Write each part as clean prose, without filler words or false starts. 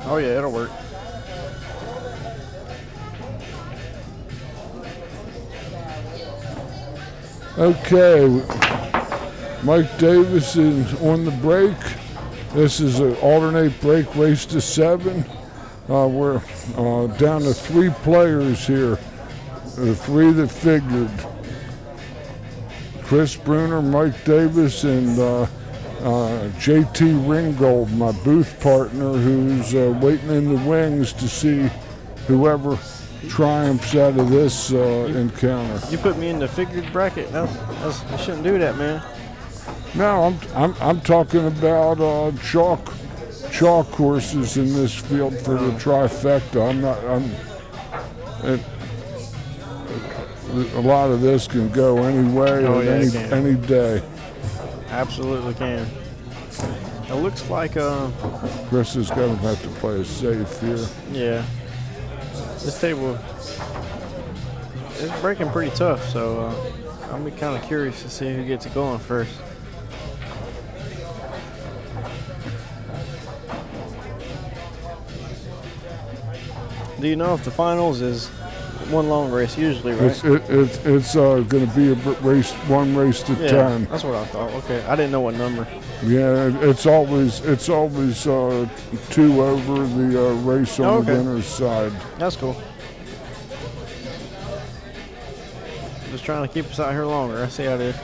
Oh yeah, it'll work. Okay, Mike Davis is on the break. This is an alternate break race to 7. We're down to 3 players here. The 3 that figured. Chris Bruner, Mike Davis, and JT Ringgold, my booth partner, who's waiting in the wings to see whoever triumphs out of this encounter. You put me in the figured bracket. You shouldn't do that, man. No, I'm talking about chalk courses in this field for the trifecta. A lot of this can go any way or any day. Absolutely can. It looks like Chris is going to have to play it safe here. Yeah. This table is breaking pretty tough, so I'll be kind of curious to see who gets it going first. Do you know if the finals is one long race usually, right? It's going to be a one race to 10. That's what I thought. Okay, I didn't know what number. Yeah, it's always 2 over the race on the winner's side. That's cool. Just trying to keep us out here longer. I see how it is.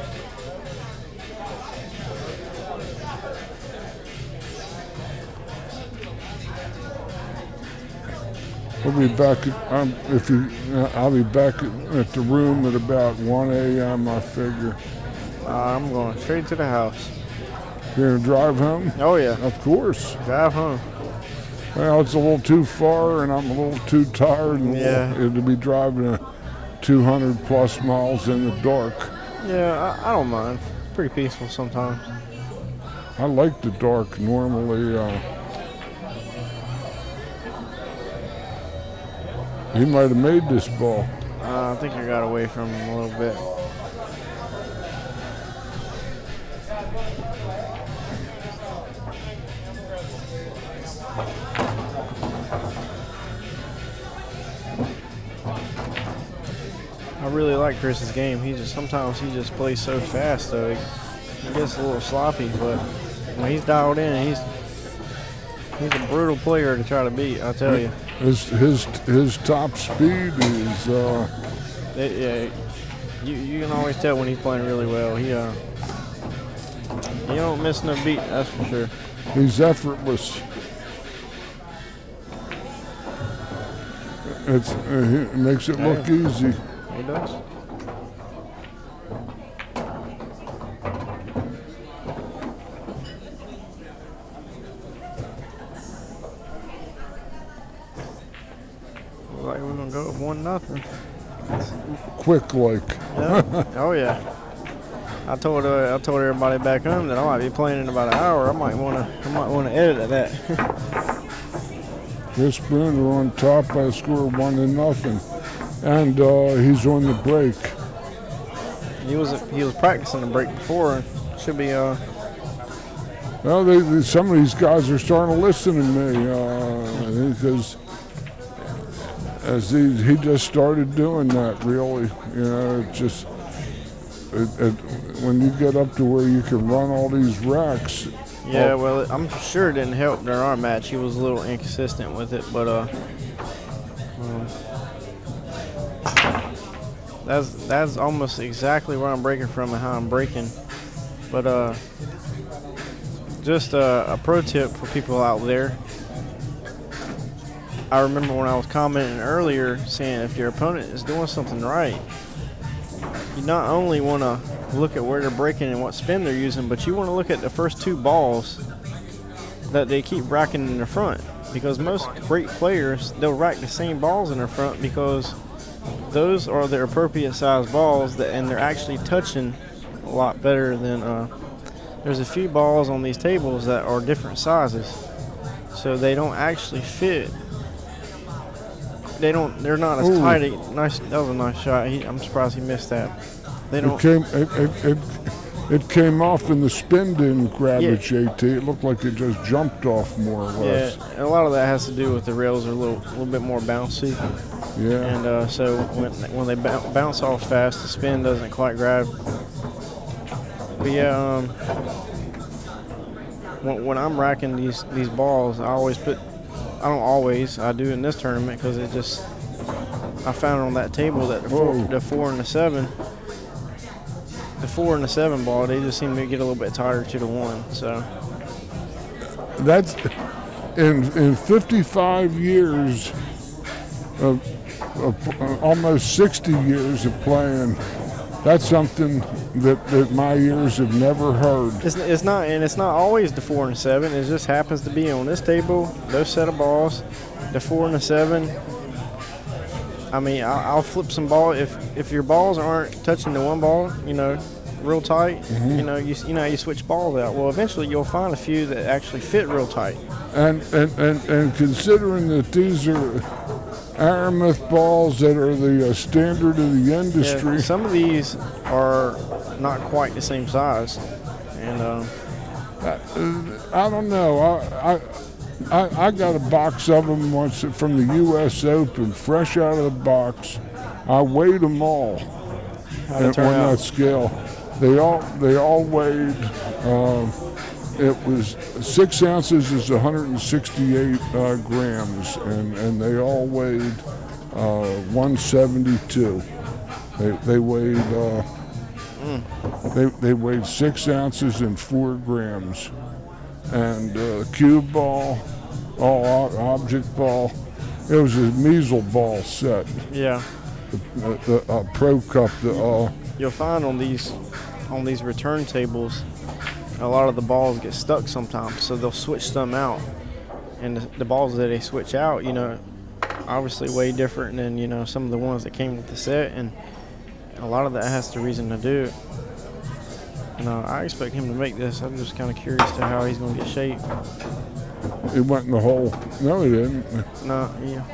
We'll be back. I'll be back at the room at about 1 a.m. I figure. I'm going straight to the house. You're gonna drive home? Oh yeah, of course. Drive home. Well, it's a little too far, and I'm a little too tired. And to be driving 200 plus miles in the dark. Yeah, I don't mind. It's pretty peaceful sometimes. I like the dark normally. He might have made this ball. I think I got away from him a little bit. I really like Chris's game. Sometimes he just plays so fast though. He gets a little sloppy, but when he's dialed in, he's a brutal player to try to beat. I tell you. His top speed is. You can always tell when he's playing really well. He don't miss no beat. That's for sure. He's effortless. It makes it look easy. He does. Looks like we're gonna go up 1-0. Quick like. Yeah. Oh yeah. I told everybody back home that I might be playing in about an hour. I might want to edit that. Chris Bruner on top by a score of 1-0, and he's on the break. He was practicing the break before. Should be. Well, some of these guys are starting to listen to me because as he just started doing that. Really, it just when you get up to where you can run all these racks. Yeah, well, I'm sure it didn't help during our match. He was a little inconsistent with it, but that's almost exactly where I'm breaking from and how I'm breaking. But just a pro tip for people out there. I remember when I was commenting earlier saying if your opponent is doing something right, you not only want to look at where they're breaking and what spin they're using, but you want to look at the first 2 balls that they keep racking in the front, because most great players, they'll rack the same balls in their front because those are the appropriate size balls and they're actually touching a lot better than there's a few balls on these tables that are different sizes, so they don't actually fit. They're not as tight. Nice, that was a nice shot. I'm surprised he missed that. They don't. it came off and the spin didn't gravitate. It looked like it just jumped off more or less. Yeah, and a lot of that has to do with the rails are a little bit more bouncy. Yeah. And so when they bounce off fast, the spin doesn't quite grab. But yeah, when I'm racking these balls, I always put. I don't always. I do in this tournament because it just. I found on that table that the 4 and the 7. The 4 and the 7 ball, they just seem to get a little bit tighter to the 1. So that's in 55 years of almost 60 years of playing. That's something that my ears have never heard. It's not always the 4 and the 7. It just happens to be on this table, those set of balls, the 4 and the 7. I mean, I'll flip some ball if your balls aren't touching the 1 ball, real tight. You switch balls out. Well, eventually you'll find a few that actually fit real tight. And considering that these are Aramith balls that are the standard of the industry. Yeah, some of these are not quite the same size, and I don't know. I got a box of them once from the U.S. Open, fresh out of the box. I weighed them all on that scale. They all weighed. It was 6 ounces is 168 grams, and they all weighed 172. They weighed they weighed 6 ounces and 4 grams, and cube ball, all object ball. It was a measle ball set. Yeah. The Pro Cup. You'll find on these return tables, a lot of the balls get stuck sometimes, so they'll switch some out, and the balls that they switch out, obviously way different than some of the ones that came with the set, and a lot of that has the reason to do it. And I expect him to make this. I'm just kind of curious to how he's going to get shaped. It went in the hole. No, he didn't. No, yeah.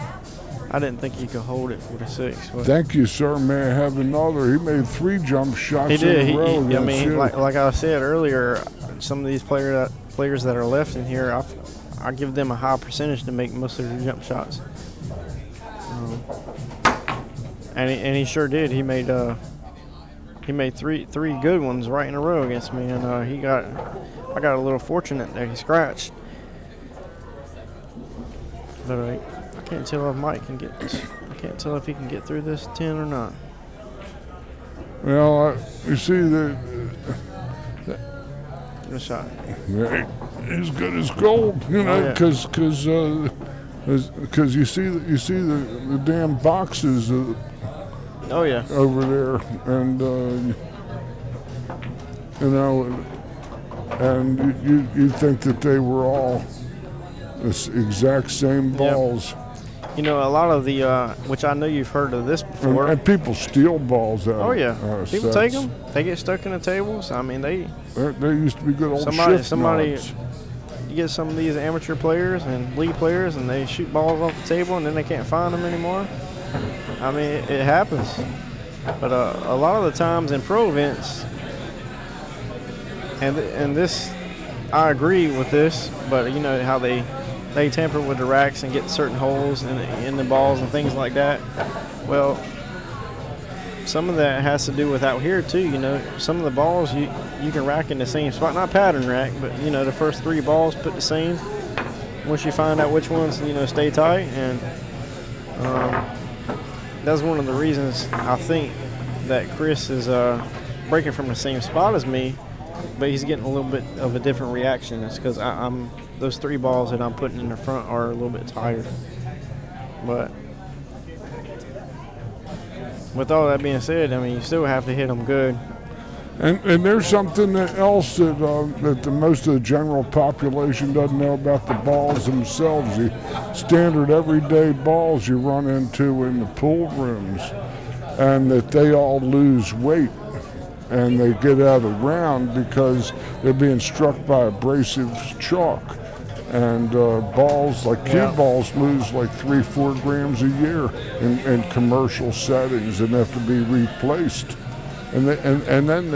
I didn't think he could hold it for the 6. Thank you, sir. May I have another? He made 3 jump shots he did. in a row. I mean, like I said earlier, some of these players that are left in here, I give them a high percentage to make most of their jump shots. And he sure did. He made three good ones right in a row against me, and I got a little fortunate that he scratched. But I can't tell if Mike can get this. I can't tell if he can get through this 10 or not. Well, you see the Good shot. He's good as gold, because you see the damn boxes. Oh yeah. Over there, and and you think that they were all the exact same balls. Yep. A lot of the, which I know you've heard of this before. And people steal balls out. Oh yeah, people sets. take them. They get stuck in the tables. I mean, they used to be good old somebody. Knobs. You get some of these amateur players and league players, and they shoot balls off the table, and then they can't find them anymore. I mean, it happens. But a lot of the times in pro events, and this, I agree with this, but how they tamper with the racks and get certain holes in the balls and things like that. Well, some of that has to do with out here too. Some of the balls you can rack in the same spot, not pattern rack, but the first 3 balls put the same. Once you find out which ones stay tight, and that's one of the reasons I think that Chris is breaking from the same spot as me, but he's getting a little bit of a different reaction. It's because I'm those 3 balls that I'm putting in the front are a little bit tighter. But with all that being said, I mean, you still have to hit them good. And there's something else that the most of the general population doesn't know about the balls themselves. The standard everyday balls you run into in the pool rooms, and that they all lose weight and they get out of round because they're being struck by abrasive chalk. And balls like cue balls lose like 3-4 grams a year in commercial settings and have to be replaced. and then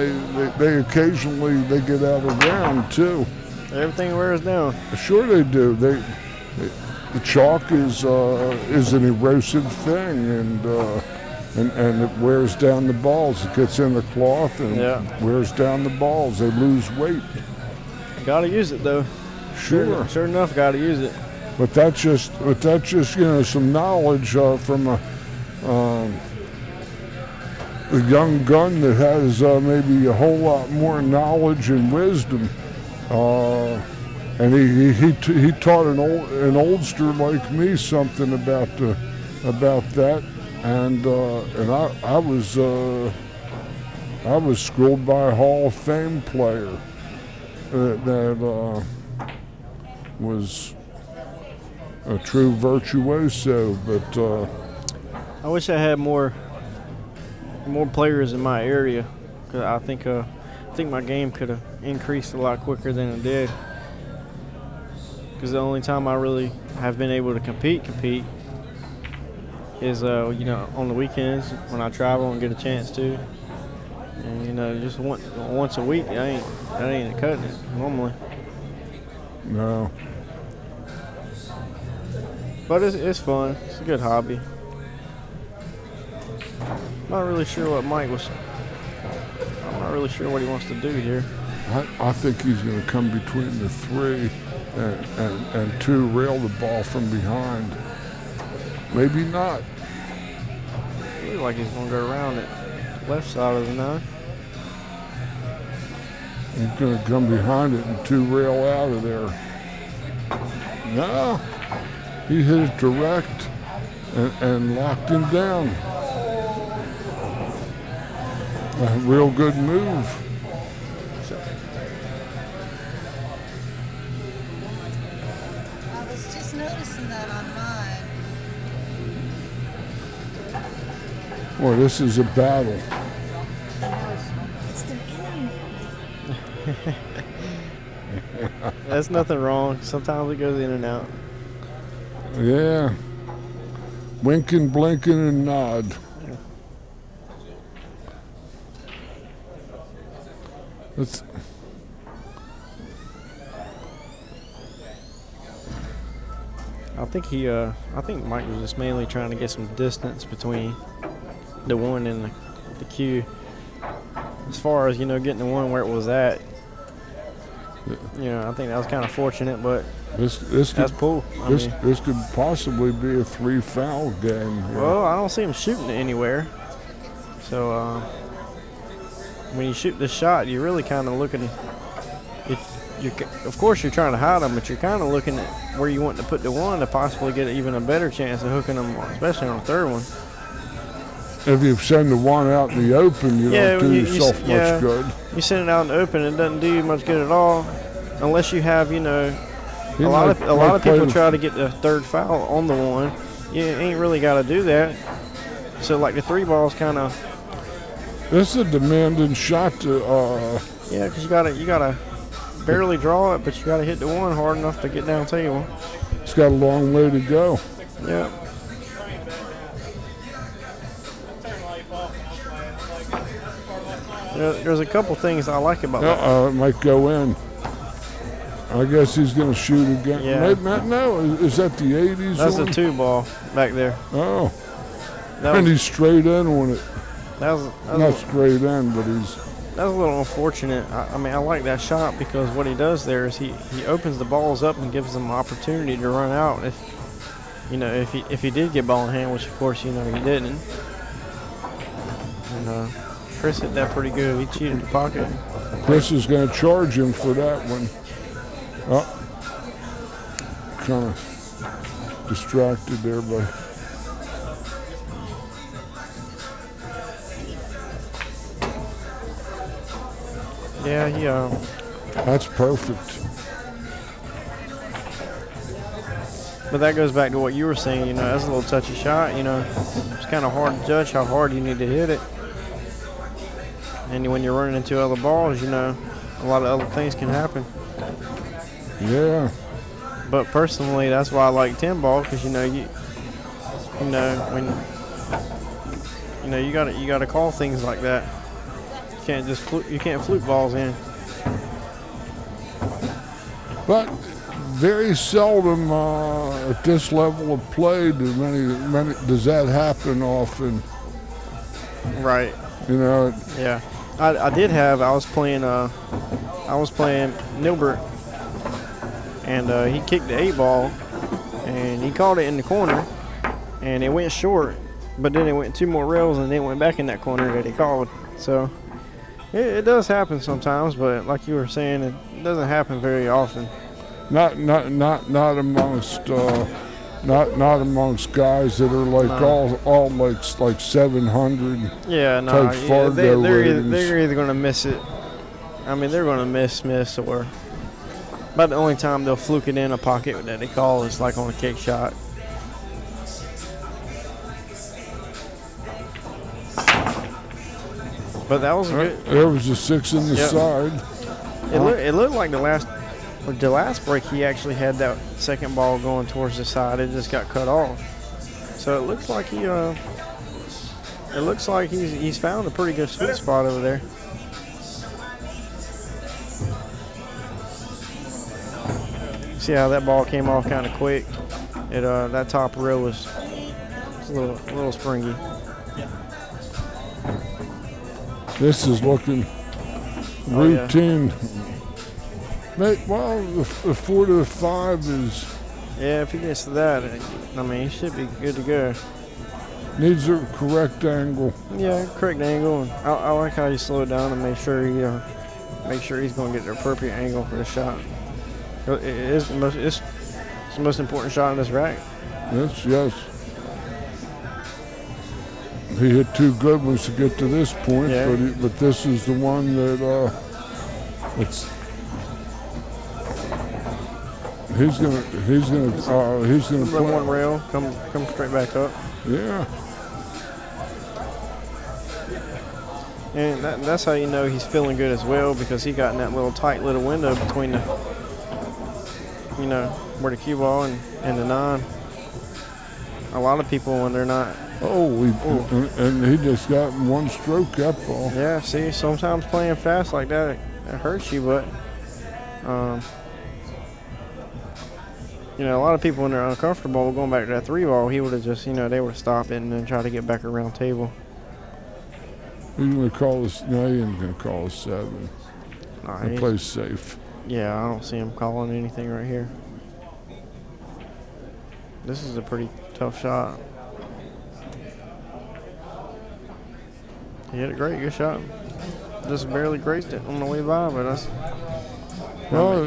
they occasionally they get out of round too. Everything wears down. Sure they do. The chalk is an erosive thing, and it wears down the balls. It gets in the cloth and wears down the balls. They lose weight. Gotta use it though. Sure. Sure enough, gotta use it. But that's just some knowledge from a young gun that has maybe a whole lot more knowledge and wisdom. And he taught an oldster like me something about that, and I was schooled by a Hall of Fame player that was a true virtuoso. But I wish I had more players in my area, because I think my game could have increased a lot quicker than it did. Because the only time I really have been able to compete is on the weekends when I travel and get a chance to, and just once a week. That ain't cutting it normally. No. But it's fun. It's a good hobby. Not really sure what Mike was. I'm not really sure what he wants to do here. I think he's going to come between the three and two rail the ball from behind. Maybe not. It looks like he's going to go around it. Left side of the nine. He's going to come behind it and two rail out of there. No. He hit it direct and locked him down. A real good move. I was just noticing that on mine. Boy, this is a battle. It's their internet. That's nothing wrong. Sometimes it goes in and out. Yeah. Winking, blinking, and nod. Let's. I think Mike was just mainly trying to get some distance between the one and the cue. As far as getting the one where it was at, I think that was kind of fortunate, but that's cool. This could possibly be a 3-foul game here. Well, I don't see him shooting it anywhere. So when you shoot this shot, you're really kind of looking. Of course, you're trying to hide them, but you're kind of looking at where you want to put the one to possibly get even a better chance of hooking them, especially on the third one. If you send the one out in the open, you don't do yourself much good. You send it out in the open, it doesn't do you much good at all, unless you have, a lot of people try to get the third foul on the one. You ain't really got to do that. So like the 3 ball's kind of. This is a demanding shot to. Yeah, because you gotta barely draw it, but you gotta hit the one hard enough to get down table. It's got a long way to go. Yeah. There's a couple things I like about that. It might go in. I guess he's going to shoot again. Yeah. No, is that the 80s? That's one? a 2 ball back there. Oh. And he's straight in on it. That was not straight in, but he's. That was a little unfortunate. I mean, I like that shot because what he does there is he opens the balls up and gives them an opportunity to run out. If he did get ball in hand, which of course he didn't. And Chris hit that pretty good. He cheated the pocket. Chris is going to charge him for that one. Oh, kind of distracted there, but. Yeah, That's perfect. But that goes back to what you were saying. That's a little touchy shot. It's kind of hard to judge how hard you need to hit it. And when you're running into other balls, a lot of other things can happen. Yeah. But personally, that's why I like 10 ball because you gotta call things like that. You can't fluke balls in. But very seldom at this level of play does that happen often. Right. You know. Yeah. I was playing Newport, and he kicked the 8-ball, and he caught it in the corner, and it went short, but then it went 2 more rails, and then it went back in that corner that he called. So it does happen sometimes, but like you were saying, it doesn't happen very often. Not amongst guys that are like all like 700. Yeah, no, they're either gonna miss it. I mean, they're gonna miss, or about the only time they'll fluke it in a pocket that they call is like on a kick shot. But that was good. There was a 6 in the side. It looked like the last break he actually had that second ball going towards the side. It just got cut off. So it looks like he's found a pretty good sweet spot over there. See how that ball came off kind of quick. That top rail was a little springy. This is looking routine. Well, the 4 to the 5 is. Yeah, if he gets to that, I mean, he should be good to go. Needs a correct angle. Yeah, correct angle. And I like how you slow it down and make sure he's going to get the appropriate angle for the shot. It's the most important shot in this rack. Yes. He hit 2 good ones to get to this point, but this is the one that he's gonna play one rail, come straight back up. Yeah. And that's how you know he's feeling good as well, because he got in that little tight little window between the, where the cue ball and the 9. A lot of people when they're not. And he just got 1 stroke that ball. Yeah, see, sometimes playing fast like that, it hurts you, but a lot of people when they're uncomfortable going back to that 3 ball, he would have just, they would stop it and then try to get back around table. He's going to call us. No, he ain't going to call us 7. He plays safe. Yeah, I don't see him calling anything right here. This is a pretty tough shot. He hit it great, good shot. Just barely grazed it on the way by, but that's. Well, I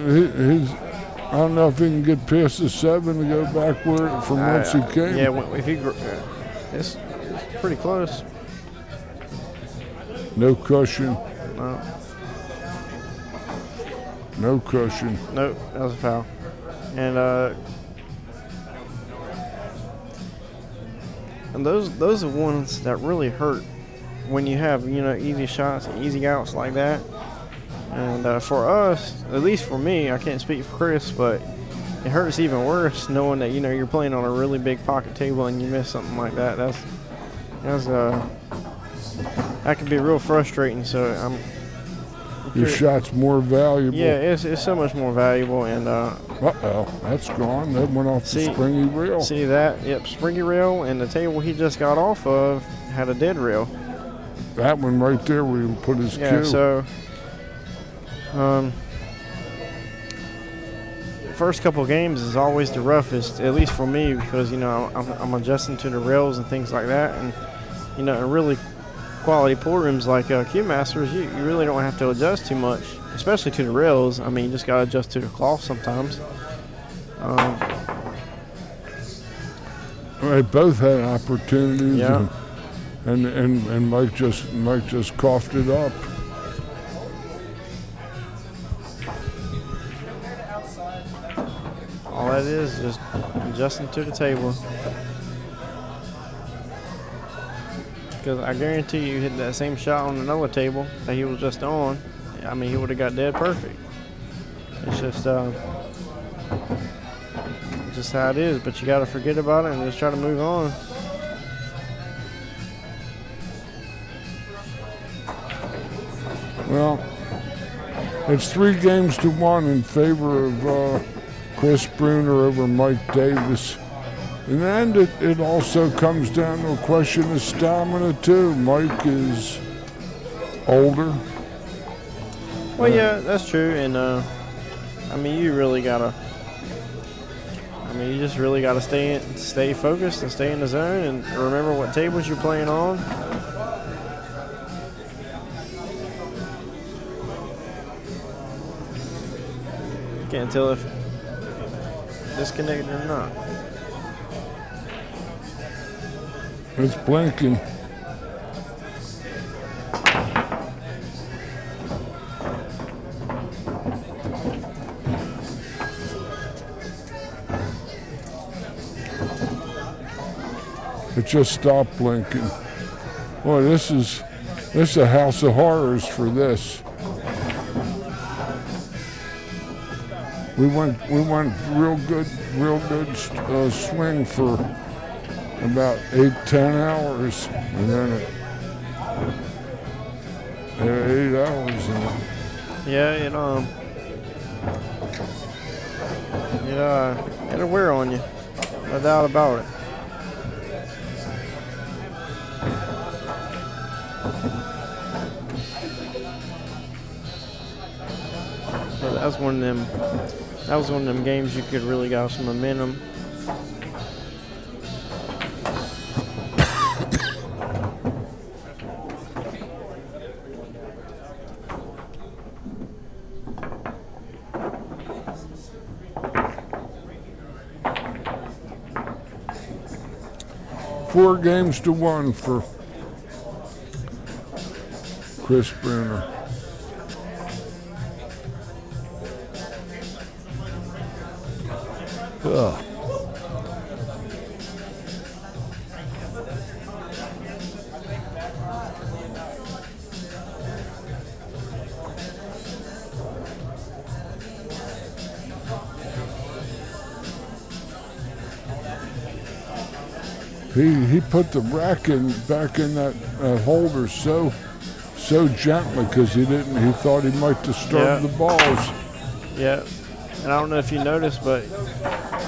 don't know if he can get past the 7 to go back from whence he came. Yeah, if he, it's pretty close. No cushion. No. No cushion. Nope, that was a foul. And those are ones that really hurt when you have easy shots and easy outs like that. And for us, at least for me, I can't speak for Chris, but it hurts even worse knowing that you're playing on a really big pocket table and you miss something like that. That can be real frustrating. So your shot's more valuable. Yeah, it's so much more valuable. And that's gone. That went off the springy rail. See that? Yep, springy rail, and the table he just got off of had a dead rail. That one right there where he put his cue. So first couple games is always the roughest, at least for me, because I'm adjusting to the rails and things like that, and in really quality pool rooms like Cue Masters, you really don't have to adjust too much, especially to the rails. I mean, you just gotta adjust to the cloth sometimes. They both had opportunities. Yeah. And Mike just coughed it up. All that is just adjusting to the table. Because I guarantee you hit that same shot on another table that he was just on, I mean, he would have got dead perfect. It's just how it is, but you got to forget about it and just try to move on. Well, it's 3-1 in favor of Chris Bruner over Mike Davis. In the end, it also comes down to a question of stamina, too. Mike is older. Well, yeah, that's true. And, I mean, you really got to... I mean, you just really got to stay focused and stay in the zone and remember what tables you're playing on. Can't tell if disconnected or not. It's blinking. It just stopped blinking. Boy, this is a house of horrors for this. We went real good swing for about 8-10 hours, and then it had 8 hours in it. Yeah, it'll wear on you, no doubt about it. So that was one of them games you could really got some momentum. Four games to one for Chris Bruner. Ugh. 'He put the racket back in that holder so gently because he thought he might disturb the balls. Yeah, and I don't know if you noticed, but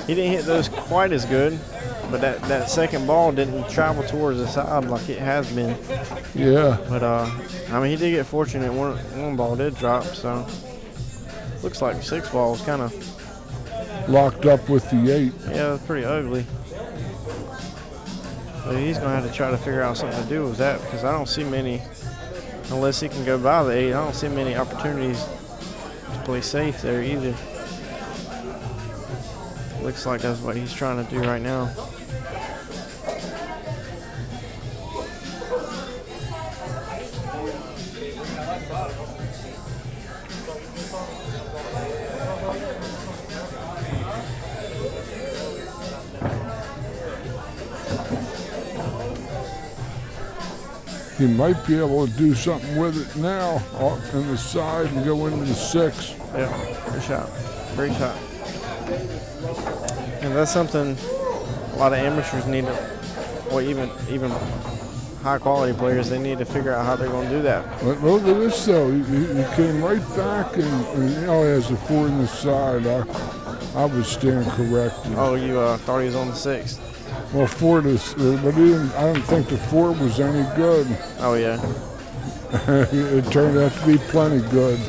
he didn't hit those quite as good. But that second ball didn't travel towards the side like it has been. Yeah. But I mean, he did get fortunate. One ball did drop, so looks like 6 balls kind of locked up with the 8. Yeah, it was pretty ugly. But he's gonna have to try to figure out something to do with that because I don't see many, unless he can go by the 8. I don't see many opportunities to play safe there either. Looks like that's what he's trying to do right now. He might be able to do something with it now, off in the side and go into the 6. Yeah, good shot. Great shot. And that's something a lot of amateurs need to, or even high quality players, they need to figure out how they're going to do that. But look at this though, he came right back and he has a 4 in the side. I would stand corrected. Oh, you thought he was on the 6th? Well, 4 to, but I didn't think the 4 was any good. Oh yeah. It turned out to be plenty good.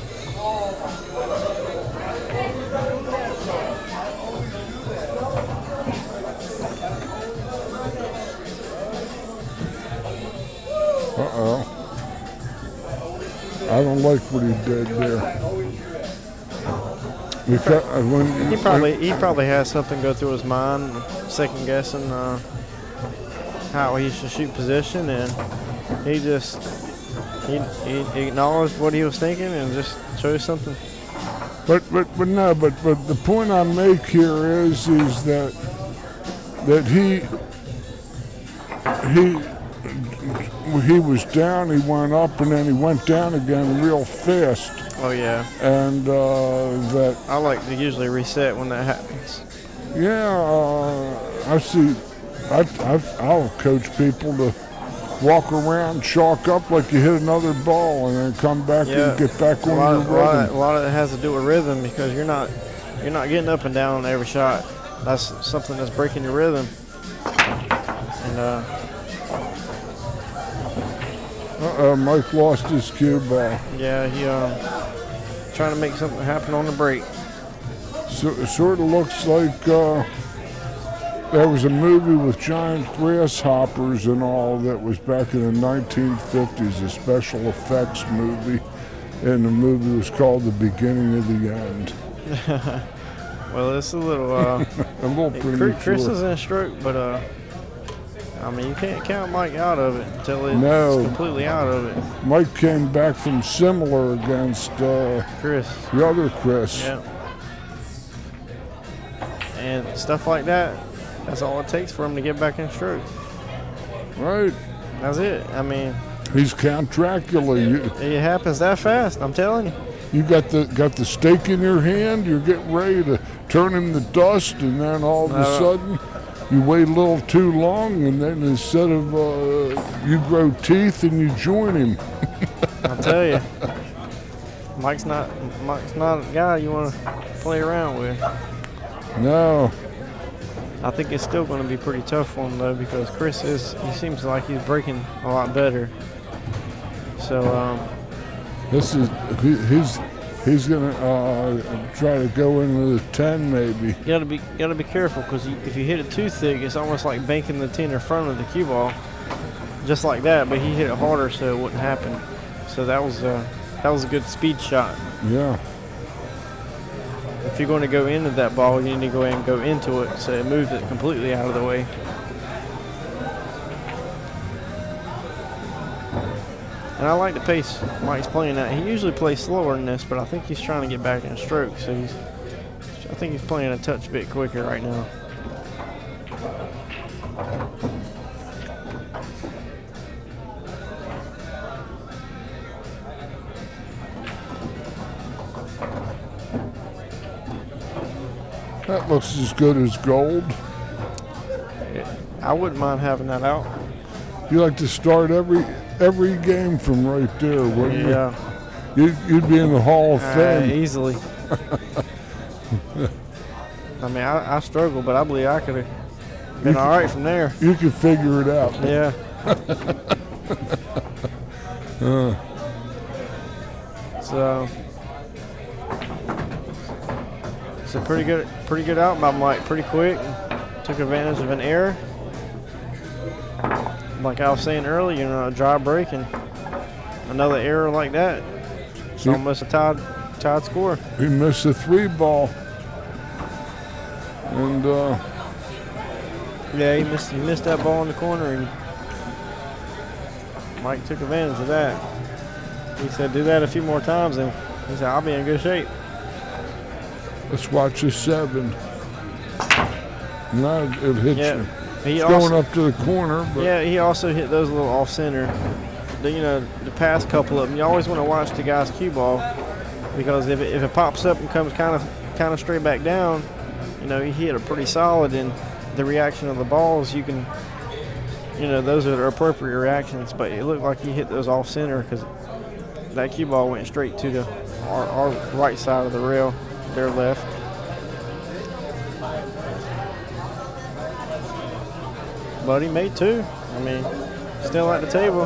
Uh-oh. I don't like what he did there. He probably has something go through his mind, second guessing how he should shoot position, and he acknowledged what he was thinking and just chose something. But the point I make here is that he was down, he went up, and then he went down again real fast. Oh yeah. And that I like to usually reset when that happens. Yeah, I see. I'll coach people to walk around, chalk up like you hit another ball, and then come back and get back on your rhythm. A lot of it has to do with rhythm because you're not getting up and down on every shot. That's something that's breaking your rhythm. And Mike lost his cue ball. yeah, he trying to make something happen on the break. So it sort of looks like there was a movie with giant grasshoppers and all that was back in the 1950s, a special effects movie, and the movie was called The Beginning of the End. Well, it's a little. A little premature. Chris is in a stroke, but I mean, you can't count Mike out of it until it's completely out of it. Mike came back from similar against Chris. The other Chris. Yeah. And stuff like that, that's all it takes for him to get back in stroke. Right. That's it. I mean, he's Count Dracula. It happens that fast, I'm telling you. You got the stake in your hand, you're getting ready to turn him to dust, and then all of a sudden you wait a little too long, and then instead of you grow teeth and you join him. I'll tell you, Mike's not a guy you want to play around with. No. I think it's still going to be pretty tough for him though, because Chris he seems like he's breaking a lot better. So he's gonna try to go in with a 10 maybe. You gotta be careful, because if you hit it too thick, it's almost like banking the 10 in front of the cue ball, just like that. But he hit it harder, so it wouldn't happen. So that was a good speed shot. Yeah. If you're going to go into that ball, you need to go ahead and go into it, so it moves it completely out of the way. And I like the pace Mike's playing at. He usually plays slower than this, but I think he's trying to get back in a stroke, so I think he's playing a touch bit quicker right now. That looks as good as gold. I wouldn't mind having that out. You like to start every game from right there, wouldn't you? Yeah. You'd be in the Hall of Fame. Easily. I mean, I struggle, but I believe I could have been all right from there. You could figure it out. Yeah. So pretty good out by Mike. Pretty quick. Took advantage of an error. Like I was saying earlier, a dry break and another error like that. It's almost a tied score. He missed a 3 ball. And yeah, he missed that ball in the corner, and Mike took advantage of that. He said, do that a few more times, and he said, I'll be in good shape. Let's watch the 7. Now it hits you. It's going up to the corner. But yeah, he also hit those a little off center. The past couple of them, you always want to watch the guy's cue ball, because if it pops up and comes kind of straight back down, he hit it pretty solid, and the reaction of the balls, you can, those are the appropriate reactions. But it looked like he hit those off center, because that cue ball went straight to our right side of the rail, their left. But he made 2. I mean, still at the table.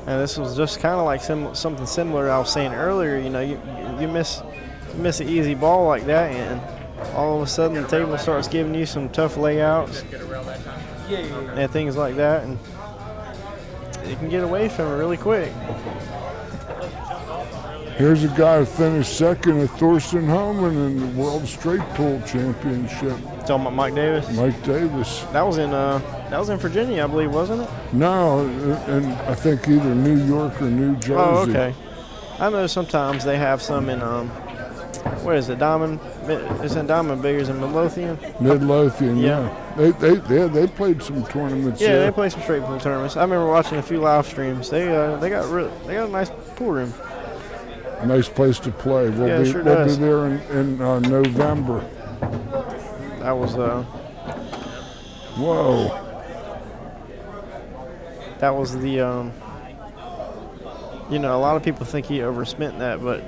And this was just kind of like something similar I was saying earlier. You miss an easy ball like that, and all of a sudden the table starts giving you some tough layouts and things like that, and you can get away from it really quick. Here's a guy who finished second at Thorsten Homan in the World Straight Pool Championship. Talking about Mike Davis? Mike Davis. That was in Virginia, I believe, wasn't it? No, and I think either New York or New Jersey. Oh, okay. I know sometimes they have some in what is it? Diamond? It's in Diamond Billiards in Midlothian. Midlothian, yeah. They played some tournaments. Yeah, they played some straight pool tournaments. I remember watching a few live streams. They got a nice pool room. Nice place to play. Yeah, We'll sure be does. there in November. That was Whoa. that was the you know, a lot of people think he overspent that, but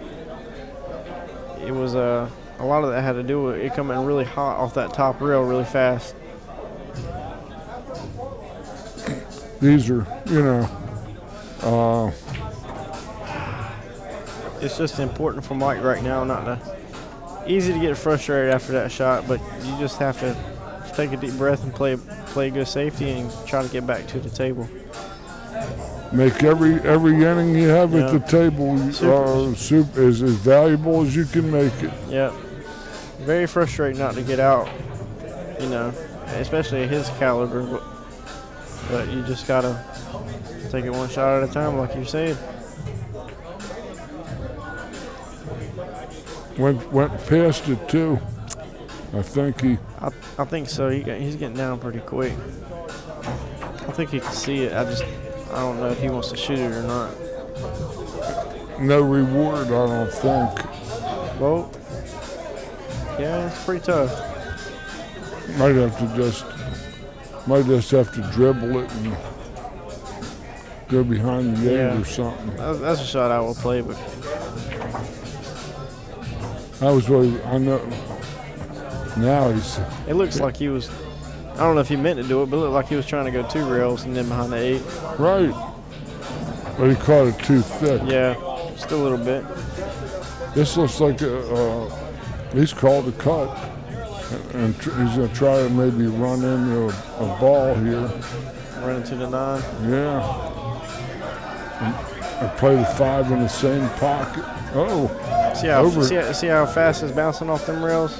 it was a lot of that had to do with it coming really hot off that top rail really fast. These are, you know, It's just important for Mike right now not to. Easy to get frustrated after that shot, but you just have to take a deep breath and play good safety and try to get back to the table. make every inning you have at the table is as valuable as you can make it. Yep. Very frustrating not to get out, you know, especially at his caliber. But you just gotta take it one shot at a time, like you said. Went past it too. I think he. I think so. He's getting down pretty quick. I think he can see it. I don't know if he wants to shoot it or not. No reward, I don't think. Well, yeah, it's pretty tough. Might just have to dribble it and go behind the eight or something. That's a shot I will play, but That was what I know. Now he's. it looks like he was. I don't know if he meant to do it, but it looked like he was trying to go 2 rails and then behind the 8. Right. But he caught it too thick. Yeah, just a little bit. This looks like he's called a cut. And he's going to try to maybe run into a ball here. Run into the 9. Yeah. And play the 5 in the same pocket. Oh. See how fast it's bouncing off them rails?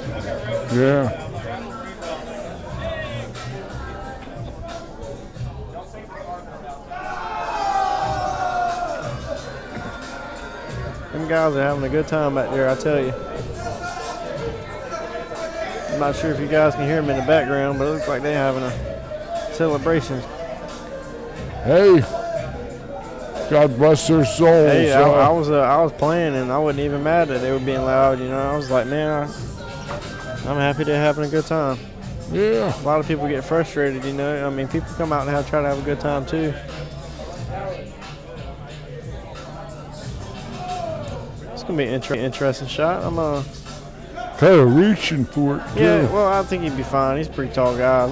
Yeah. Them guys are having a good time back there, I tell you. I'm not sure if you guys can hear them in the background, but it looks like they're having a celebration. Hey, God bless their souls. Hey, I was playing and I wasn't even mad that they were being loud. You know, I was like, man, I'm happy they're having a good time. Yeah. A lot of people get frustrated. You know, I mean, people come out and try to have a good time too. It's gonna be an interesting shot. I'm kind of reaching for it too. Yeah, well, I think he'd be fine. He's a pretty tall guy.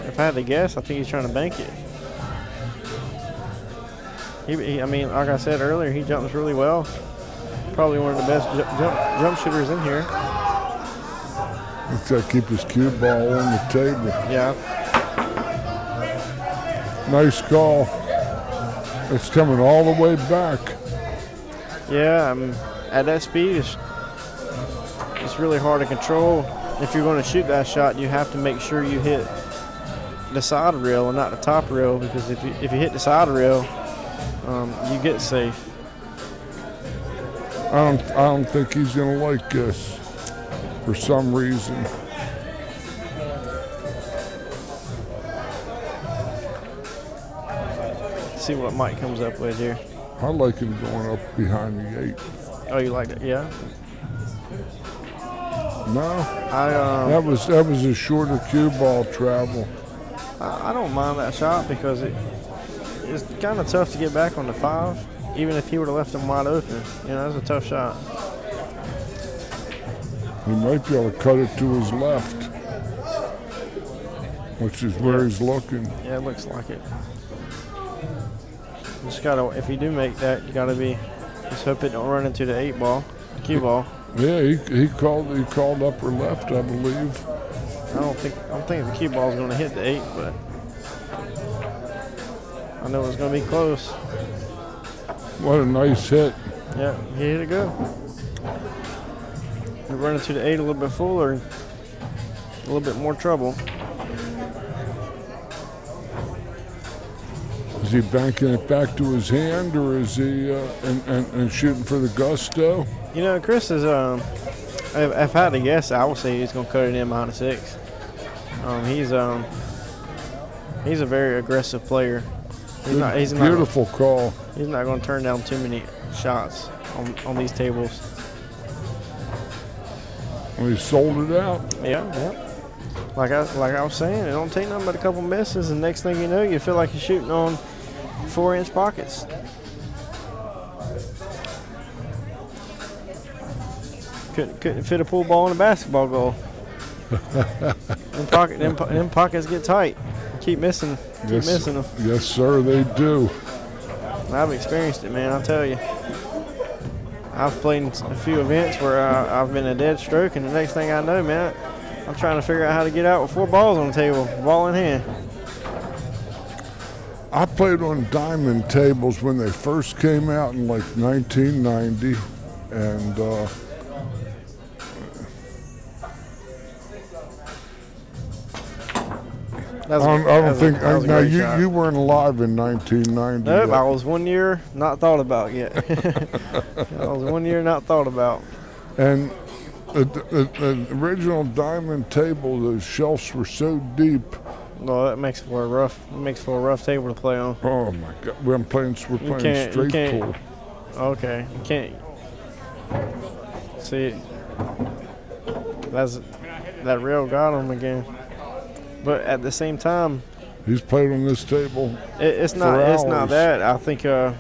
If I had to guess, I think he's trying to bank it. I mean, like I said earlier, he jumps really well. Probably one of the best jump shooters in here. He's got to keep his cue ball on the table. Yeah. Nice call. It's coming all the way back. Yeah, at that speed, it's really hard to control. If you're going to shoot that shot, you have to make sure you hit the side rail and not the top rail, because if you hit the side rail, you get safe. I don't think he's going to like this for some reason. Let's see what Mike comes up with here. I like him going up behind the 8. Oh, you like it? Yeah. No, that was a shorter cue ball travel. I don't mind that shot because it's kind of tough to get back on the 5, even if he would have left him wide open. You know, that's a tough shot. He might be able to cut it to his left, which is where he's looking. Yeah, it looks like it. You just gotta, if you do make that, you gotta just hope it don't run into the 8 ball, cue ball. Yeah, he called upper left, I believe. I don't think the cue ball is going to hit the 8, but I know it's going to be close. What a nice hit. Yeah, he hit it good. We're running to the 8 a little bit fuller, a little bit more trouble. Is he banking it back to his hand, or is he and shooting for the gusto? You know, Chris is, if I had to guess, I would say he's going to cut it in behind the 6. He's a very aggressive player. He's not beautiful call. He's not going to turn down too many shots on these tables. He sold it out. Yeah. Like I was saying, it don't take nothing but a couple misses, and next thing you know, you feel like you're shooting on 4-inch pockets. Couldn't fit a pool ball in a basketball goal. Them pockets get tight. Keep missing them. Yes, sir, they do. I've experienced it, man. I'll tell you. I've played in a few events where I've been a dead stroke, and the next thing I know, man, I'm trying to figure out how to get out with 4 balls on the table, ball in hand. I played on diamond tables when they first came out in like 1990, and you weren't alive in 1990. Nope, I was 1 year not thought about yet. I was 1 year not thought about. And the original diamond table, the shelves were so deep. Well, that makes for a rough table to play on. Oh my God, we're playing straight pool. Okay, you can't see. That rail got him again. But at the same time, he's played on this table. It's not that. I think that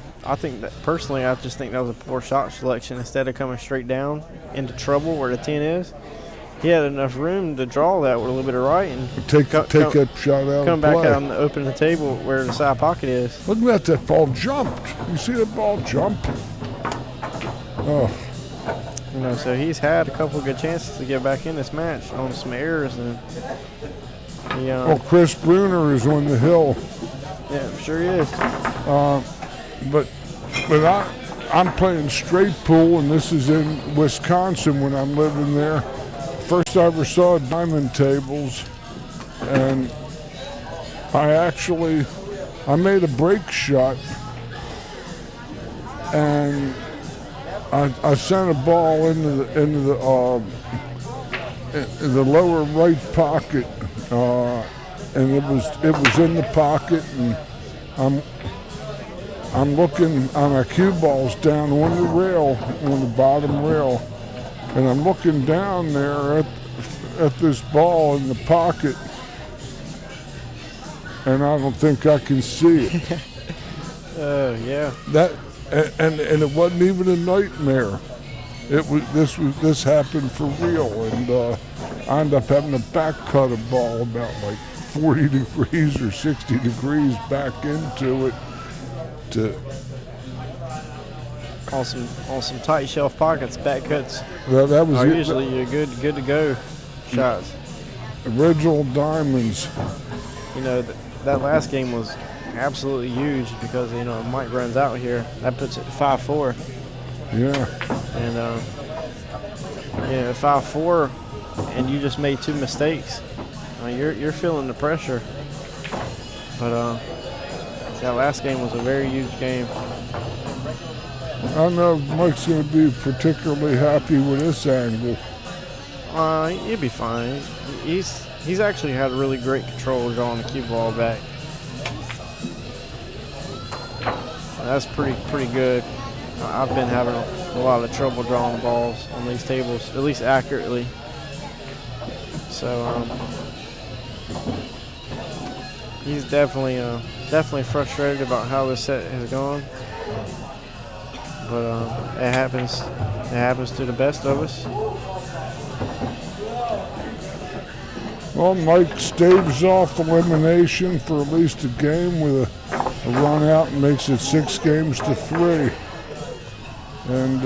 personally, I just think that was a poor shot selection. Instead of coming straight down into trouble where the 10 is, he had enough room to draw that with a little bit of right and take that shot out. Come back out and open the table where the side pocket is. Look at that ball jumped. You see that ball jump? Oh. So he's had a couple of good chances to get back in this match on some errors, and Chris Bruner is on the hill. Yeah, I'm sure he is. But I'm playing straight pool, and this is in Wisconsin when I'm living there. First I ever saw diamond tables, and I made a break shot, and I sent a ball into the lower right pocket, and it was in the pocket, and I'm looking on my cue balls down on the rail, on the bottom rail, and I'm looking down there at this ball in the pocket, and I don't think I can see it. Oh yeah. And it wasn't even a nightmare. This happened for real, and I ended up having to back cut a ball about like 40 degrees or 60 degrees back into it on some tight shelf pockets. Back cuts that was usually good to go shots. Original diamonds. That last game was absolutely huge because Mike runs out here. That puts it 5-4. Yeah. And 5-4, and you just made 2 mistakes. You're feeling the pressure. But that last game was a very huge game. I don't know if Mike's going to be particularly happy with this angle. He'll be fine. He's actually had really great control drawing the cue ball back. That's pretty good. I've been having a lot of trouble drawing the balls on these tables, at least accurately. So he's definitely frustrated about how this set has gone. But it happens to the best of us. Well, Mike staves off elimination for at least a game with a run out and makes it 6 games to 3. And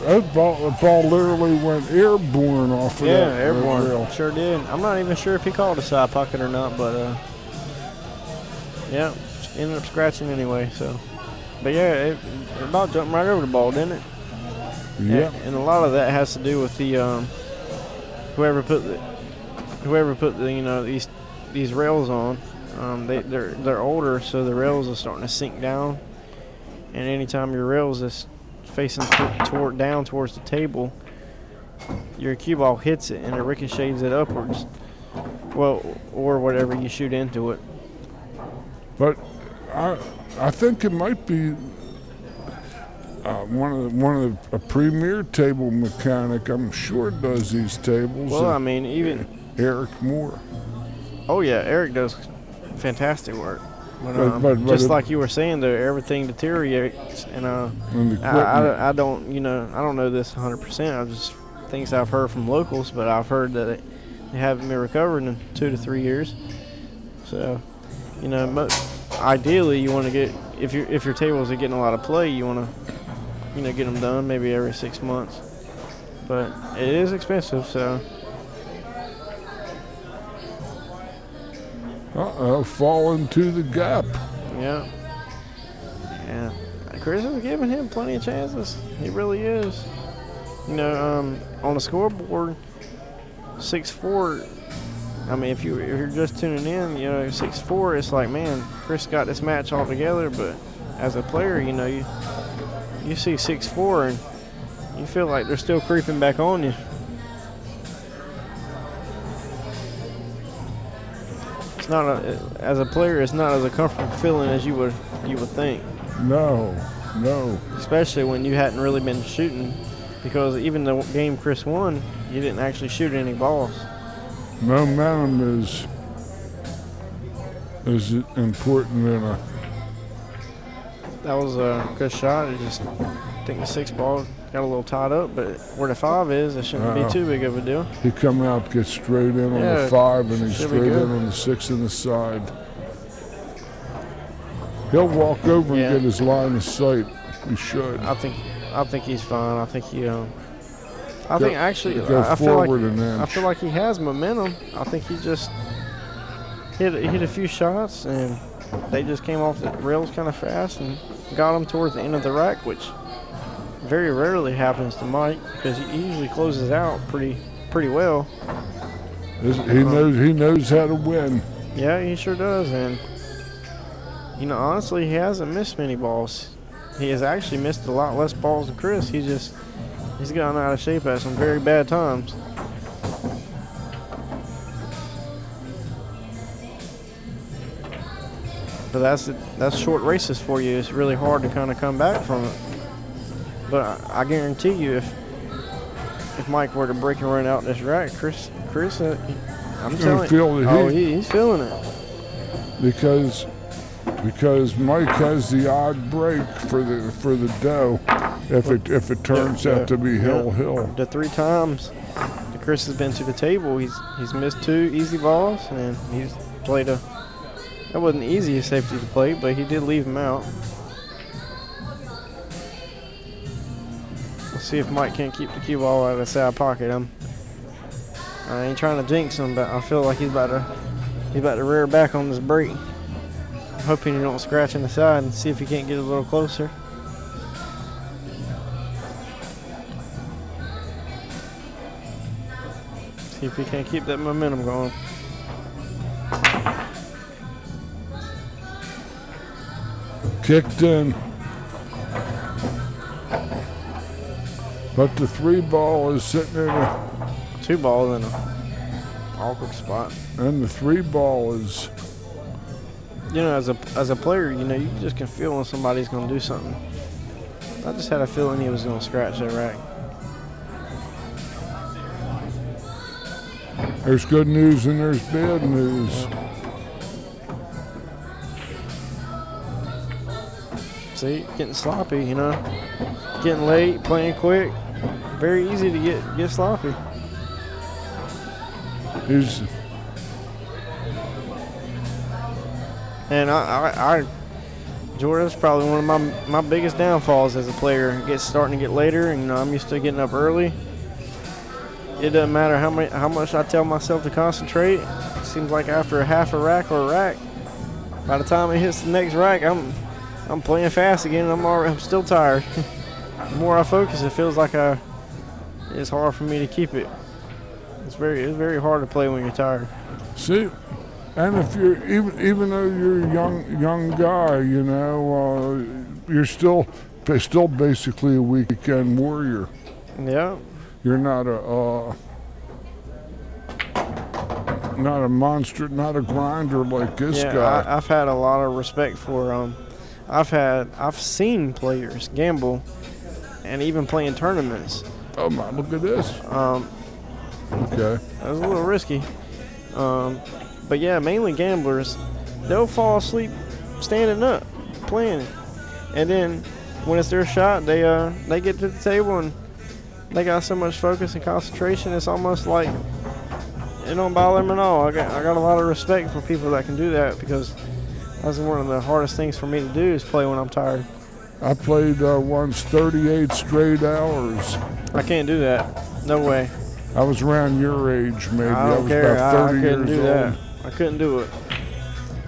that ball literally went airborne off of that. Yeah, airborne. Rail. Sure did. I'm not even sure if he called a side pocket or not, but yeah, ended up scratching anyway. So, but yeah, it about jumped right over the ball, didn't it? Yeah. And a lot of that has to do with the whoever put the these rails on. They're older, so the rails are starting to sink down. And anytime your rails is facing down towards the table, your cue ball hits it and it ricochets it upwards. Well, or whatever you shoot into it. But I think it might be a premier table mechanic. I'm sure does these tables. Well, I mean, even Eric Moore. Oh yeah, Eric does fantastic work. But just like you were saying, though, everything deteriorates, and I don't know this 100%. I just things I've heard from locals, but I've heard that they haven't been recovered in 2 to 3 years. So, ideally, you want to get if your tables are getting a lot of play, you want to get them done maybe every 6 months. But it is expensive, so. Fall into the gap. Yeah. Yeah. Chris is giving him plenty of chances. He really is. On the scoreboard, 6-4. I mean, if you're just tuning in, 6-4. It's like, man, Chris got this match all together. But as a player, you see 6-4 and you feel like they're still creeping back on you. As a player, it's not as a comfortable feeling as you would think. No. Especially when you hadn't really been shooting, because even the game Chris won, you didn't actually shoot any balls. Momentum is important in a. That was a good shot. I think the 6 ball got a little tied up, but where the 5 is, it shouldn't be too big of a deal. He come out, get straight in on the 5, and he's straight in on the 6 in the side. He'll walk over and get his line of sight. He should. I think he's fine. I think I feel like he has momentum. I think he just hit a few shots, and they just came off the rails kind of fast and got him towards the end of the rack, which very rarely happens to Mike, because he usually closes out pretty well. He knows how to win. Yeah, he sure does, and honestly, he hasn't missed many balls. He has actually missed a lot less balls than Chris. He's gotten out of shape at some very bad times. But that's short races for you. It's really hard to kind of come back from it. But I guarantee you, if Mike were to break and run out this rack, Chris, I'm telling you, he's feeling it. Because Mike has the odd break for the dough if it turns out to be hill. The 3 times that Chris has been to the table, he's missed 2 easy balls, and he's played that wasn't the easiest safety to play, but he did leave him out. Let's see if Mike can't keep the cue ball out of the side pocket. I ain't trying to jinx him, but I feel like he's about to rear back on this break. I'm hoping he don't scratch in the side, and see if he can't get a little closer. See if he can't keep that momentum going. Kicked in. But the 3 ball is sitting in a 2 balls in a awkward spot. And the 3 ball is. As a player, you just can feel when somebody's going to do something. I just had a feeling he was going to scratch that rack. There's good news and there's bad news. See, getting sloppy, getting late, playing quick. Very easy to get sloppy. And Jordan's probably one of my biggest downfalls as a player. It's starting to get later, and I'm used to getting up early. It doesn't matter how much I tell myself to concentrate. It seems like after a half a rack or a rack, by the time it hits the next rack, I'm playing fast again, and I'm still tired. The more I focus, it feels like it's hard for me to keep it. It's very hard to play when you're tired. See, and if you're even though you're a young guy, you're still basically a weekend warrior. Yeah. You're not not a monster, not a grinder like this Yeah, guy. I've had a lot of respect for I've seen players gamble, and even playing tournaments. Oh my, look at this. Okay. That was a little risky. But yeah, mainly gamblers, they'll fall asleep standing up, playing. And then when it's their shot, they get to the table and they got so much focus and concentration, it's almost like it don't bother them at all. I got a lot of respect for people that can do that, because that's one of the hardest things for me to do is play when I'm tired. I played once 38 straight hours. I can't do that. No way. I was around your age, maybe. I I don't was care. about 30 I couldn't years do old. that. I couldn't do it.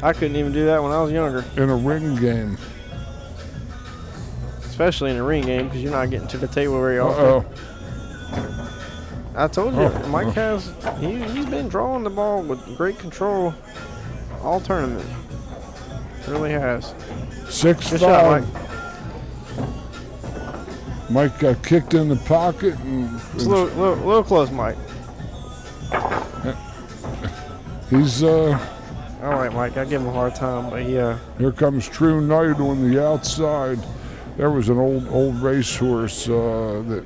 I couldn't even do that when I was younger, In a ring game. especially in a ring game, because you're not getting to the table very often. Uh-oh. I told you, Oh, Mike oh. has he's been drawing the ball with great control all tournament. Really has. 6-5. Good shot, Mike. Mike got kicked in the pocket. And It's a little close, Mike. he's, All right, Mike. I give him a hard time, but yeah. here comes True Knight on the outside. There was an old racehorse that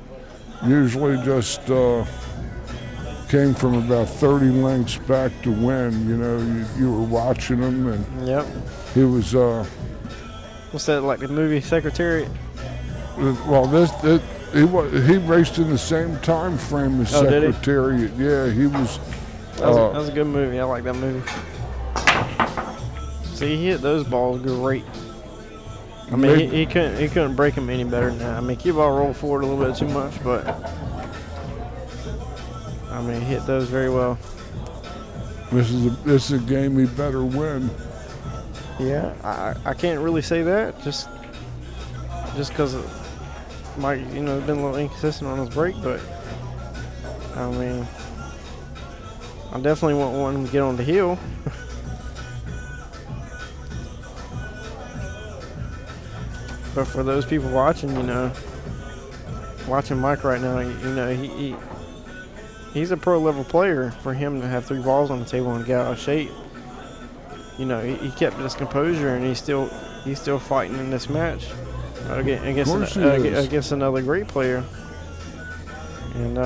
usually just came from about 30 lengths back to win. You know, you were watching him, and Yep. he was, What's that, like the movie Secretariat? well, he raced in the same time frame as Oh, did he? Secretariat. Yeah, he was. That was a good movie. I like that movie. See, he hit those balls great. I mean, Maybe- he couldn't break them any better than that. I mean, cue ball rolled forward a little bit too much, but I mean, he hit those very well. This is a game he better win. Yeah, I can't really say that just because Mike, been a little inconsistent on his break, but I mean, I definitely want him to get on the heel. But for those people watching, watching Mike right now, he's a pro level player. For him to have 3 balls on the table and get out of shape, he kept his composure, and he's still fighting in this match against another great player. And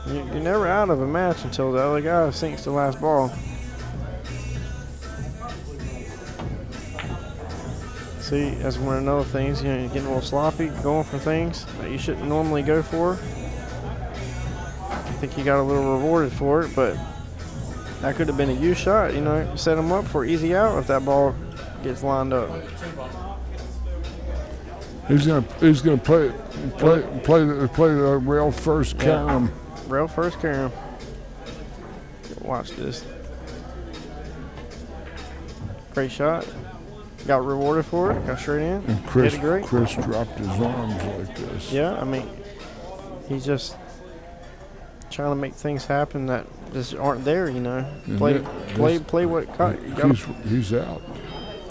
you're never out of a match until the other guy sinks the last ball. See, that's one of the other things. You're getting a little sloppy, going for things that you shouldn't normally go for. I think you got a little rewarded for it, but that could have been a U shot. Set him up for easy out if that ball gets lined up. He's gonna play the rail first carom. Rail first carom. Watch this. Great shot. Got rewarded for it. Got straight in. And Chris Hit it great. dropped his arms like this. Yeah, I mean, he's just trying to make things happen that just aren't there. Play what you got. He's out.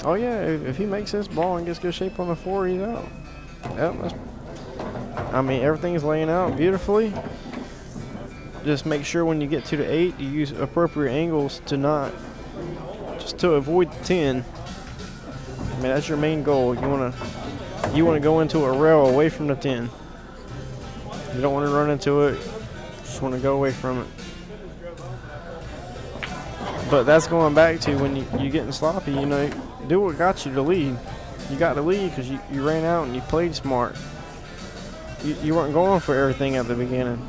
Oh yeah, if he makes this ball and gets good shape on the floor, he's out. Yep. I mean, everything's laying out beautifully. Just make sure when you get to the 8, you use appropriate angles to avoid the 10. I mean, that's your main goal. You wanna go into a rail away from the 10. You don't want to run into it. Just want to go away from it. But that's going back to when you're getting sloppy. Do what got you to lead. You got to lead because you ran out and you played smart. You weren't going for everything at the beginning.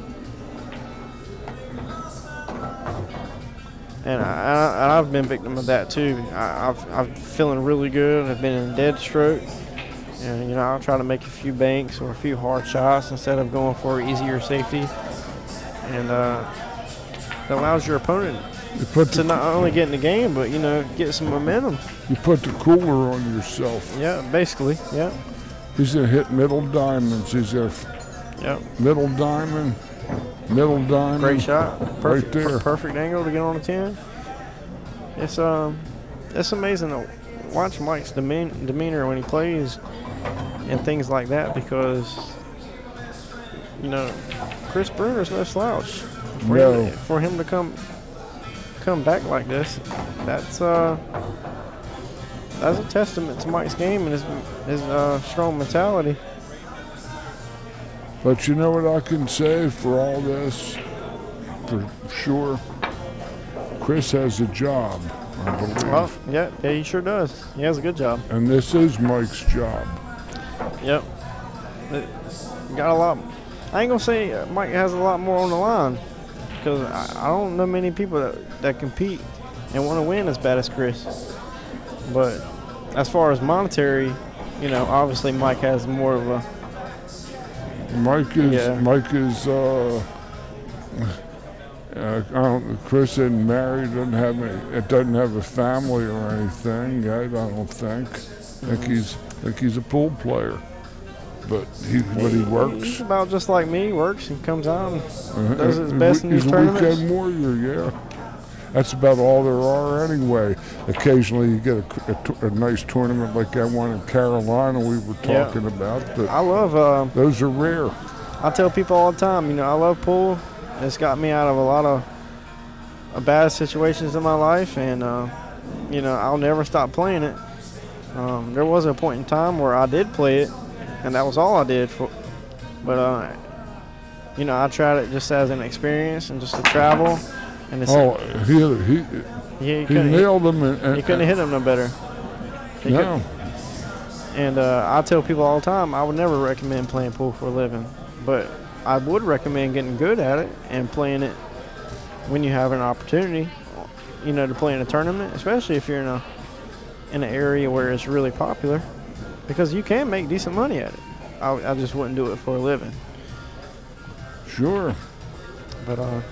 And I've been victim of that too. I'm feeling really good. I've been in dead stroke, and I'll try to make a few banks or a few hard shots instead of going for easier safety. And that allows your opponent to not only get in the game, but get some momentum. You put the cooler on yourself. Yeah, basically. Yeah. He's gonna hit middle diamonds. He's gonna middle diamond. Middle diamond. Great shot. Perfect, right there. Perfect angle to get on the 10. It's amazing to watch Mike's demeanor when he plays and things like that, because Chris Bruner's no slouch. For him to come come back like this, that's a testament to Mike's game and his strong mentality. But you know what I can say for all this, for sure? Chris has a job, I believe. Oh, yeah, he sure does. He has a good job. And this is Mike's job. Yep. Got a lot. I ain't gonna say Mike has a lot more on the line, because I don't know many people that compete and want to win as bad as Chris. But as far as monetary, you know, obviously Mike has more of a. Chris isn't married, doesn't have a family or anything. I don't think. I think he's a pool player, but he works. He's about just like me. He works and comes out and does his best in these tournaments. He's a weekend warrior, yeah. That's about all there are anyway. Occasionally you get a nice tournament like that one in Carolina we were talking about. But I love those are rare. I tell people all the time, you know, I love pool. It's got me out of a lot of bad situations in my life, and you know, I'll never stop playing it. There was a point in time where I did play it, and that was all I did for. But you know, I tried it just as an experience and just to travel. And it's he nailed them. He couldn't hit them no better. No. And I tell people all the time, I would never recommend playing pool for a living, but I would recommend getting good at it and playing it when you have an opportunity, you know, to play in a tournament, especially if you're in an area where it's really popular, because you can make decent money at it. I just wouldn't do it for a living. Sure. But I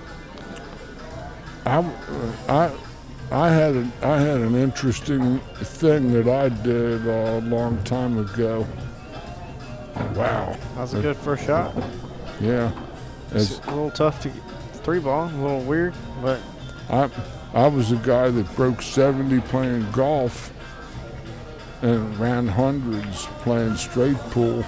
had an interesting thing that I did a long time ago. Wow. That was a good first shot. Yeah. It's a little tough to get 3-ball, a little weird, but I was a guy that broke 70 playing golf and ran hundreds playing straight pool.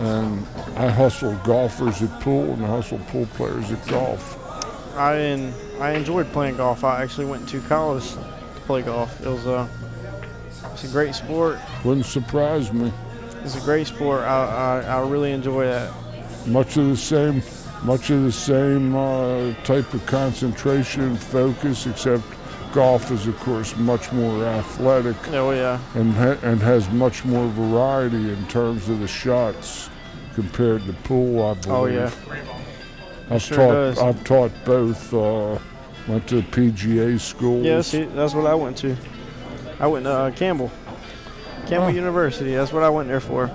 And I hustled golfers at pool and I hustled pool players at golf. I enjoyed playing golf. I actually went to college to play golf. It's a great sport. Wouldn't surprise me. It's a great sport. I really enjoy that. Much of the same type of concentration and focus, except golf is, of course, much more athletic. Oh yeah. And has much more variety in terms of the shots compared to pool, I believe. Oh yeah. I've taught both. Went to PGA schools. Yeah, see, that's what I went to. I went to Campbell University. That's what I went there for.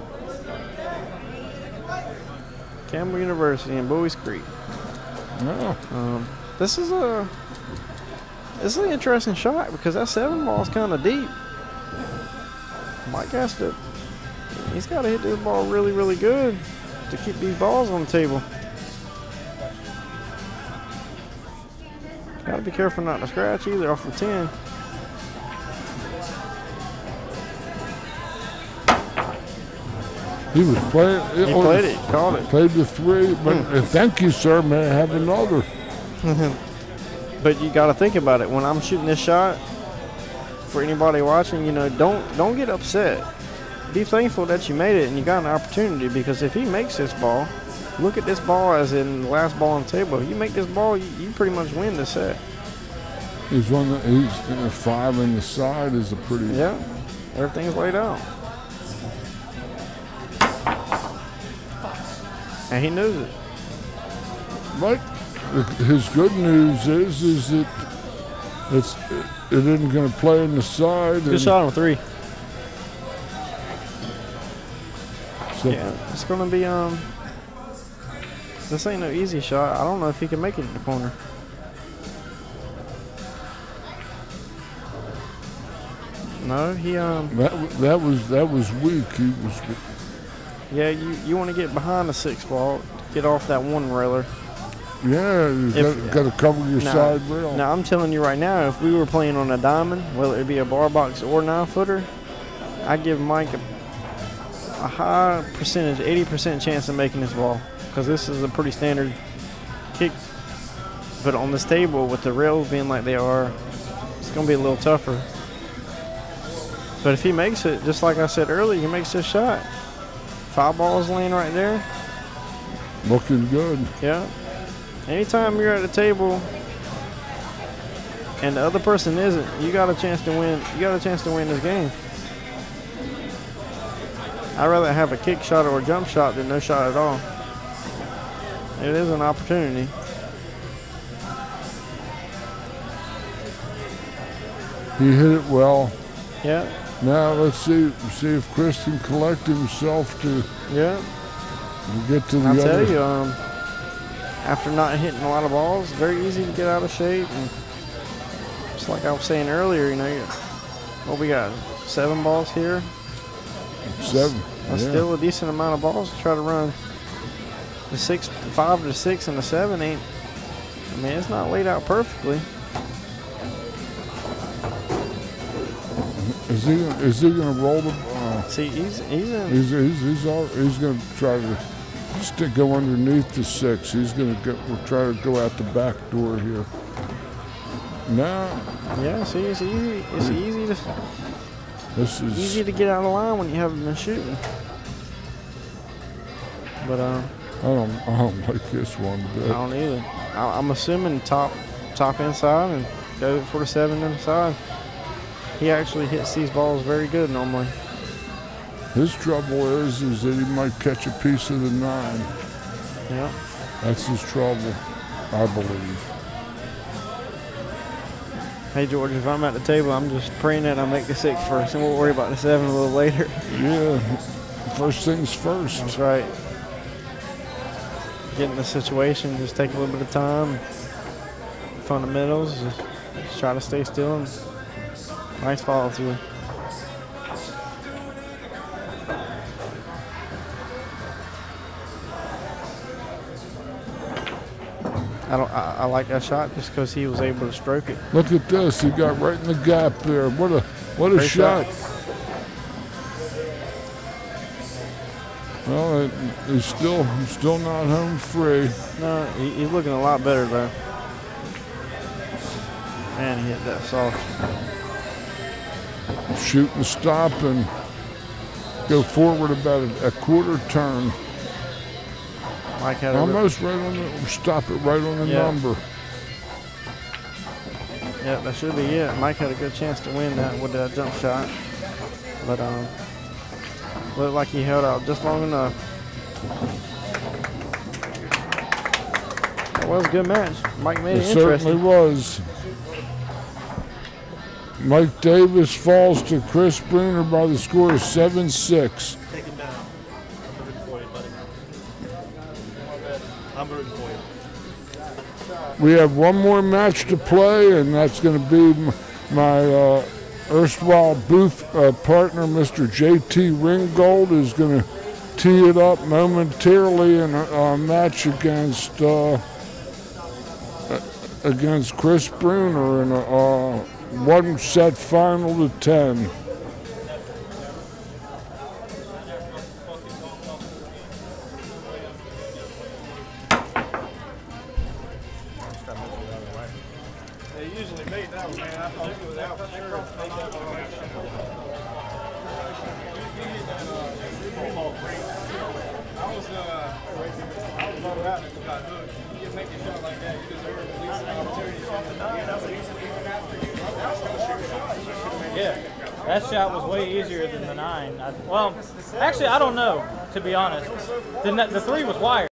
Campbell University in Bowies Creek. Yeah. This is an interesting shot because that 7-ball is kind of deep. Mike he's got to hit this ball really, really good to keep these balls on the table. Got to be careful not to scratch either off the 10. He was playing. He played it, caught it. Played the 3, but thank you, sir. May I have another? But you got to think about it. When I'm shooting this shot, for anybody watching, you know, don't get upset. Be thankful that you made it and you got an opportunity, because if he makes this ball, look at this ball as in the last ball on the table. You make this ball, you pretty much win the set. He's 5 in the side is a pretty. Yeah, everything's laid out. And he knows it. But his good news is that it isn't going to play in the side. Good shot on 3. So yeah, it's going to be this ain't no easy shot. I don't know if he can make it in the corner. No, he that was weak. He was. Yeah, you want to get behind the 6-ball, get off that 1 railer. Yeah, you got to cover your side rail. Now I'm telling you right now, if we were playing on a diamond, whether it be a bar box or 9-footer, I'd give Mike a high percentage, 80% chance of making this ball, because this is a pretty standard kick But on this table, with the rails being like they are, it's going to be a little tougher. But if he makes it, just like I said earlier, he makes this shot. 5 balls laying right there. Looking good. Yeah. Anytime you're at the table and the other person isn't, you got a chance to win. You got a chance to win this game. I'd rather have a kick shot or a jump shot than no shot at all. It is an opportunity. He hit it well. Yeah. Now let's see if Chris can collect himself to get to the other. I'll tell you, after not hitting a lot of balls, it's very easy to get out of shape. And just like I was saying earlier, you know, what we got, 7 balls here. 7. That's still a decent amount of balls to try to run. The 5 to 6 and the 7 ain't. I mean, it's not laid out perfectly. Is he gonna roll the? See, he's gonna try to go underneath the 6. He's gonna we'll try to go out the back door here. Now. Yeah. See, it's easy. It's easy to. This is easy to get out of the line when you haven't been shooting. But I don't like this one bit. I don't either. I'm assuming top inside and go for the 7 inside. He actually hits these balls very good normally. His trouble is that he might catch a piece of the 9. Yeah. That's his trouble, I believe. Hey George, if I'm at the table, I'm just praying that I make the 6 first, and we'll worry about the 7 a little later. Yeah, first things first. That's right. Get in the situation, just take a little bit of time. Fundamentals, just try to stay still and nice follow through. I like that shot just because he was able to stroke it. Look at this, he got right in the gap there. What a shot. Well, he's still not home free. No, he's looking a lot better though. Man, he hit that soft. Shoot and stop and go forward about a quarter turn. Mike had almost right on the stop it right on the number. Yeah, that should be it. Mike had a good chance to win that with that jump shot, but looked like he held out just long enough. That was a good match. Mike made it interesting. Certainly was. Mike Davis falls to Chris Bruner by the score of 7-6. Take him down. I'm rooting for you, buddy. I'm rooting for you. We have one more match to play, and that's going to be my erstwhile booth partner, Mr. J.T. Ringgold, is going to tee it up momentarily in a match against Chris Bruner in a one-set final to 10. They usually made that one, man. I thought it was out for sure. I was bummed out that you got hooked. You can make a shot like that. You deserve at least an opportunity. Yeah, that shot was way easier than the 9. Well, actually, I don't know, to be honest. The 3 was wired.